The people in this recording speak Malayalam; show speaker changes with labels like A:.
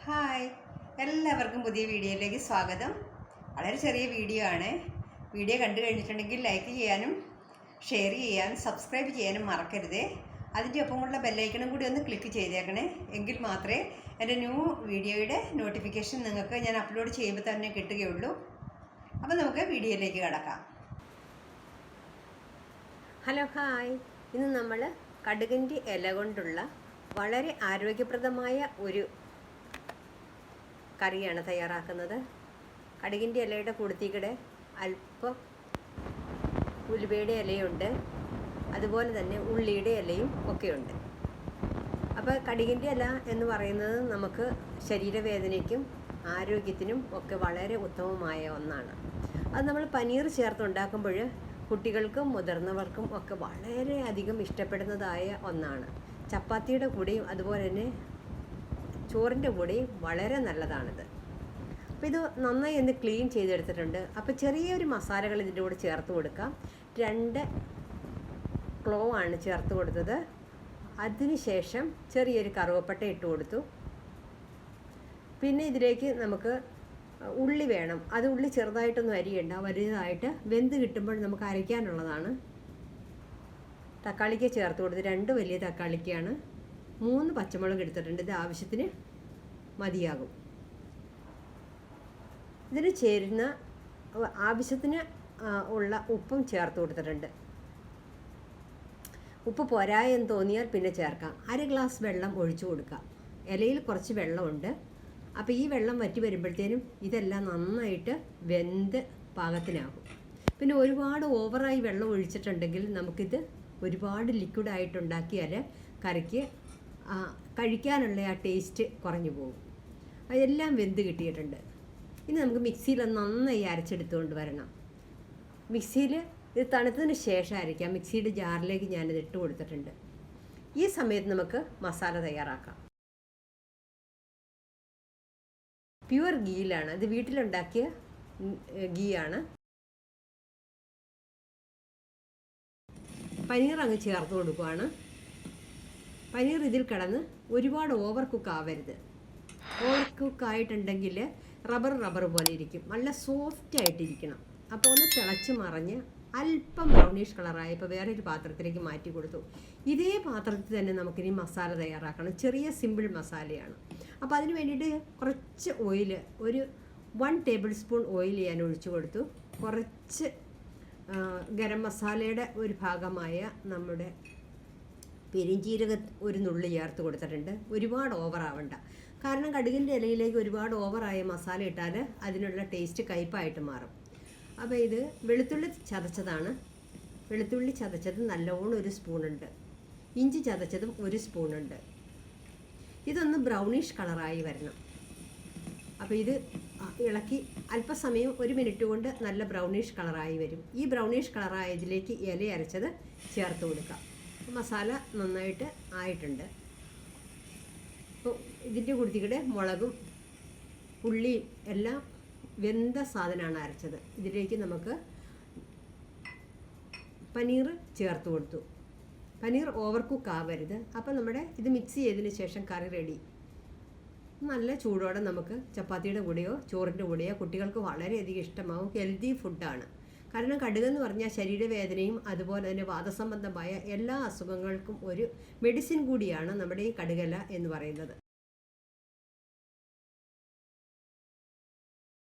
A: ഹായ്, എല്ലാവർക്കും പുതിയ വീഡിയോയിലേക്ക് സ്വാഗതം. വളരെ ചെറിയ വീഡിയോ ആണ്. വീഡിയോ കണ്ടു കഴിഞ്ഞിട്ടുണ്ടെങ്കിൽ ലൈക്ക് ചെയ്യാനും ഷെയർ ചെയ്യാനും സബ്സ്ക്രൈബ് ചെയ്യാനും മറക്കരുതേ. അതിൻ്റെ ഒപ്പമുള്ള ബെല്ലൈക്കണും കൂടി ഒന്ന് ക്ലിക്ക് ചെയ്തേക്കണേ. എങ്കിൽ മാത്രമേ എൻ്റെ ന്യൂ വീഡിയോയുടെ നോട്ടിഫിക്കേഷൻ നിങ്ങൾക്ക് ഞാൻ അപ്ലോഡ് ചെയ്യുമ്പോൾ തന്നെ കിട്ടുകയുള്ളൂ. അപ്പോൾ നമുക്ക് വീഡിയോയിലേക്ക് കടക്കാം.
B: ഹലോ ഹായ്, ഇന്ന് നമ്മൾ കടുകിൻ്റെ ഇല കൊണ്ടുള്ള വളരെ ആരോഗ്യപ്രദമായ ഒരു കറിയാണ് തയ്യാറാക്കുന്നത്. കടുകിൻ്റെ ഇലയുടെ കൂടത്തിക്കിടെ അല്പം ഉലുവയുടെ ഇലയുണ്ട്, അതുപോലെ തന്നെ ഉള്ളിയുടെ ഇലയും ഒക്കെയുണ്ട്. അപ്പോൾ കടുകിൻ്റെ ഇല എന്ന് പറയുന്നത് നമുക്ക് ശരീരവേദനയ്ക്കും ആരോഗ്യത്തിനും ഒക്കെ വളരെ ഉത്തമമായ ഒന്നാണ്. അത് നമ്മൾ പനീർ ചേർത്തുണ്ടാക്കുമ്പോൾ കുട്ടികൾക്കും മുതിർന്നവർക്കും ഒക്കെ വളരെയധികം ഇഷ്ടപ്പെടുന്നതായ ഒന്നാണ്. ചപ്പാത്തിയുടെ കൂടെയും അതുപോലെ തന്നെ ചോറിൻ്റെ കൂടെയും വളരെ നല്ലതാണിത്. അപ്പോൾ ഇത് നന്നായി ഒന്ന് ക്ലീൻ ചെയ്തെടുത്തിട്ടുണ്ട്. അപ്പോൾ ചെറിയൊരു മസാലകൾ ഇതിൻ്റെ കൂടെ ചേർത്ത് കൊടുക്കാം. 2 ക്ലോവ് ആണ് ചേർത്ത് കൊടുത്തത്. അതിനുശേഷം ചെറിയൊരു കറുവപ്പട്ട ഇട്ട് കൊടുത്തു. പിന്നെ ഇതിലേക്ക് നമുക്ക് ഉള്ളി വേണം. അത് ഉള്ളി ചെറുതായിട്ടൊന്നും അരിയണ്ട, വലുതായിട്ട് വെന്ത് കിട്ടുമ്പോൾ നമുക്ക് അരയ്ക്കാനുള്ളതാണ്. തക്കാളിക്ക് ചേർത്ത് കൊടുത്ത് 2 വലിയ തക്കാളിക്കാണ്. 3 പച്ചമുളക് എടുത്തിട്ടുണ്ട്. ഇത് ആവശ്യത്തിന് മതിയാകും. ഇതിന് ചേരുന്ന ആവശ്യത്തിന് ഉള്ള ഉപ്പും ചേർത്ത് കൊടുത്തിട്ടുണ്ട്. ഉപ്പ് പോരാ എന്ന് തോന്നിയാൽ പിന്നെ ചേർക്കാം. 1 ഗ്ലാസ് വെള്ളം ഒഴിച്ചു കൊടുക്കാം. ഇലയിൽ കുറച്ച് വെള്ളമുണ്ട്. അപ്പോൾ ഈ വെള്ളം വറ്റി വരുമ്പോഴത്തേനും ഇതെല്ലാം നന്നായിട്ട് വെന്ത് പാകത്തിനാകും. പിന്നെ ഒരുപാട് ഓവറായി വെള്ളം ഒഴിച്ചിട്ടുണ്ടെങ്കിൽ നമുക്കിത് ഒരുപാട് ലിക്വിഡായിട്ടുണ്ടാക്കിയാൽ കറിക്ക് കഴിക്കാനുള്ള ആ ടേസ്റ്റ് കുറഞ്ഞു പോകും. അതെല്ലാം വെന്ത് കിട്ടിയിട്ടുണ്ട്. ഇനി നമുക്ക് മിക്സിയിൽ നന്നായി അരച്ചെടുത്തുകൊണ്ട് വരണം. മിക്സിയിൽ ഇത് തണുത്തതിന് ശേഷം അരയ്ക്കാം. മിക്സിയുടെ ജാറിലേക്ക് ഞാനിത് ഇട്ട് കൊടുത്തിട്ടുണ്ട്. ഈ സമയത്ത് നമുക്ക് മസാല തയ്യാറാക്കാം. പ്യുവർ ഗീയിലാണ്, ഇത് വീട്ടിലുണ്ടാക്കിയ ഗീയാണ്. പനീർ അങ്ങ് ചേർത്ത് കൊടുക്കുകയാണ്. പനീർ ഇതിൽ കിടന്ന് ഒരുപാട് ഓവർ കുക്ക് ആവരുത്. ഓവർ കുക്ക് ആയിട്ടുണ്ടെങ്കിൽ റബ്ബർ പോലെ ഇരിക്കും. നല്ല സോഫ്റ്റ് ആയിട്ടിരിക്കണം. അപ്പോൾ ഒന്ന് തിളച്ച് മറിഞ്ഞ് അല്പം ബ്രൗണിഷ് കളറായി ഇപ്പോൾ വേറൊരു പാത്രത്തിലേക്ക് മാറ്റി കൊടുത്തു. ഇതേ പാത്രത്തിൽ തന്നെ നമുക്കിനി മസാല തയ്യാറാക്കണം. ചെറിയ സിമ്പിൾ മസാലയാണ്. അപ്പോൾ അതിന് വേണ്ടിയിട്ട് കുറച്ച് ഓയിൽ, ഒരു 1 ടേബിൾ സ്പൂൺ ഓയിൽ ഞാൻ ഒഴിച്ചു കൊടുത്തു. കുറച്ച് ഗരം മസാലയുടെ ഒരു ഭാഗമായ നമ്മുടെ പെരിഞ്ജീരക ഒരു നുള്ളി ചേർത്ത് കൊടുത്തിട്ടുണ്ട്. ഒരുപാട് ഓവറാവണ്ട. കാരണം കടുകിൻ്റെ ഇലയിലേക്ക് ഒരുപാട് ഓവറായ മസാല ഇട്ടാൽ അതിനുള്ള ടേസ്റ്റ് കയ്പായിട്ട് മാറും. അപ്പോൾ ഇത് വെളുത്തുള്ളി ചതച്ചതാണ്. വെളുത്തുള്ളി ചതച്ചത് നല്ലോണം 1 സ്പൂണുണ്ട്. ഇഞ്ചി ചതച്ചതും 1 സ്പൂണുണ്ട്. ഇതൊന്ന് ബ്രൗണിഷ് കളറായി വരണം. അപ്പോൾ ഇത് ഇളക്കി അല്പസമയം 1 മിനിറ്റ് കൊണ്ട് നല്ല ബ്രൗണിഷ് കളറായി വരും. ഈ ബ്രൗണിഷ് കളറായതിലേക്ക് ഇല അരച്ചത് ചേർത്ത് കൊടുക്കാം. മസാല നന്നായിട്ട് ആയിട്ടുണ്ട്. അപ്പോൾ ഇതിൻ്റെ കൂട്ടത്തിലൂടെ മുളകും ഉള്ളിയും എല്ലാം വെന്ത സാധനമാണ് അരച്ചത്. ഇതിലേക്ക് നമുക്ക് പനീർ ചേർത്ത് കൊടുത്തു. പനീർ ഓവർ കുക്ക് ആവരുത്. അപ്പോൾ നമ്മുടെ ഇത് മിക്സ് ചെയ്തതിന് ശേഷം കറി റെഡി. നല്ല ചൂടോടെ നമുക്ക് ചപ്പാത്തിയുടെ കൂടെയോ ചോറിൻ്റെ കൂടെയോ കുട്ടികൾക്ക് വളരെയധികം ഇഷ്ടമാവും. ഹെൽത്തി ഫുഡാണ്. കാരണം കടുകെന്ന് പറഞ്ഞാൽ ശരീരവേദനയും അതുപോലെ തന്നെ വാതസംബന്ധമായ എല്ലാ അസുഖങ്ങൾക്കും ഒരു മെഡിസിൻ കൂടിയാണ് നമ്മുടെ ഈ കടുകല എന്ന് പറയുന്നത്.